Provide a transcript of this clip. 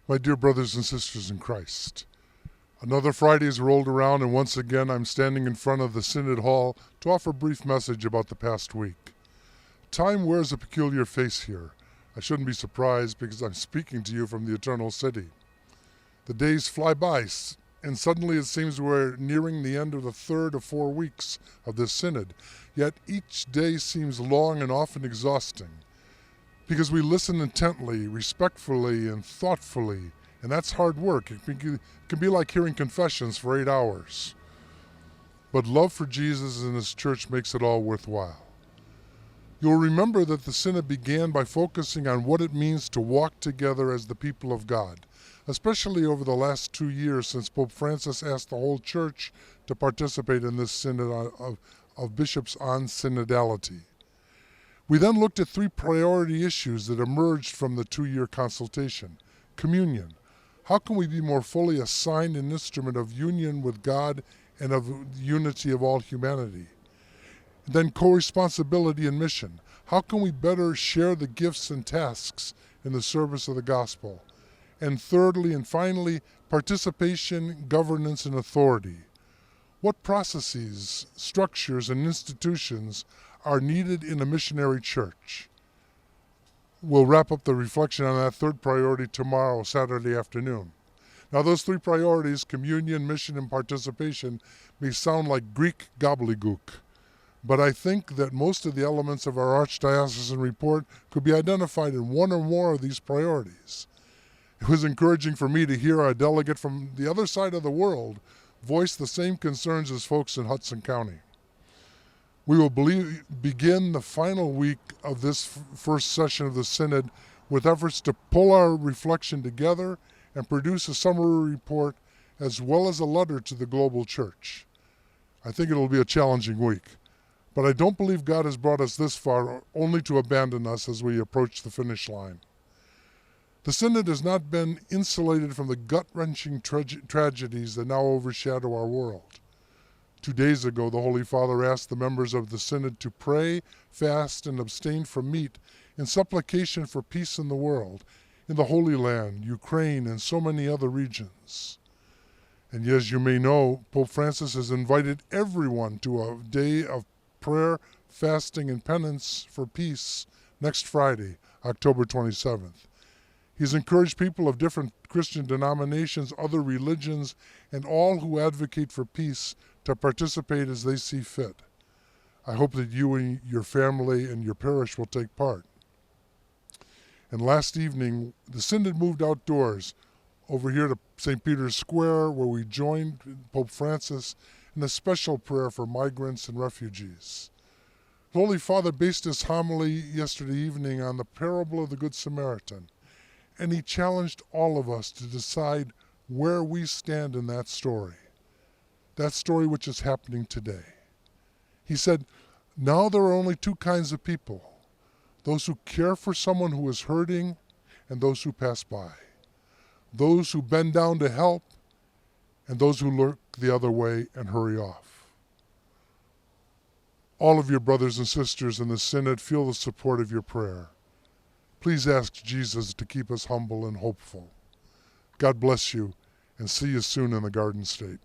My dear brothers and sisters in Christ, another Friday has rolled around, and once again I'm standing in front of the Synod Hall to offer a brief message about the past week. Time wears a peculiar face here. I shouldn't be surprised because I'm speaking to you from the Eternal City. The days fly by, and suddenly it seems we're nearing the end of the third of 4 weeks of this Synod, yet each day seems long and often exhausting. Because we listen intently, respectfully, and thoughtfully, and that's hard work. It can be like hearing confessions for 8 hours. But love for Jesus and His church makes it all worthwhile. You'll remember that the Synod began by focusing on what it means to walk together as the people of God, especially over the last 2 years since Pope Francis asked the whole church to participate in this Synod of Bishops on synodality. We then looked at 3 priority issues that emerged from the 2-year consultation. Communion. How can we be more fully a sign and instrument of union with God and of unity of all humanity? And then co-responsibility and mission. How can we better share the gifts and tasks in the service of the gospel? And thirdly and finally, participation, governance, and authority. What processes, structures, and institutions are needed in a missionary church? We'll wrap up the reflection on that third priority tomorrow, Saturday afternoon. Now, those 3 priorities, communion, mission, and participation, may sound like Greek gobbledygook, but I think that most of the elements of our Archdiocesan report could be identified in one or more of these priorities. It was encouraging for me to hear a delegate from the other side of the world voice the same concerns as folks in Hudson County. We will begin the final week of this first session of the Synod with efforts to pull our reflection together and produce a summary report as well as a letter to the global church. I think it will be a challenging week, but I don't believe God has brought us this far only to abandon us as we approach the finish line. The Synod has not been insulated from the gut-wrenching tragedies that now overshadow our world. 2 days ago, the Holy Father asked the members of the Synod to pray, fast, and abstain from meat in supplication for peace in the world, in the Holy Land, Ukraine, and so many other regions. And as you may know, Pope Francis has invited everyone to a day of prayer, fasting, and penance for peace next Friday, October 27th. He's encouraged people of different Christian denominations, other religions, and all who advocate for peace to participate as they see fit. I hope that you and your family and your parish will take part. And last evening, the Synod moved outdoors over here to St. Peter's Square, where we joined Pope Francis in a special prayer for migrants and refugees. The Holy Father based his homily yesterday evening on the parable of the Good Samaritan, and he challenged all of us to decide where we stand in that story which is happening today. He said, now there are only 2 kinds of people, those who care for someone who is hurting and those who pass by, those who bend down to help and those who look the other way and hurry off. All of your brothers and sisters in the Synod feel the support of your prayer. Please ask Jesus to keep us humble and hopeful. God bless you, and see you soon in the Garden State.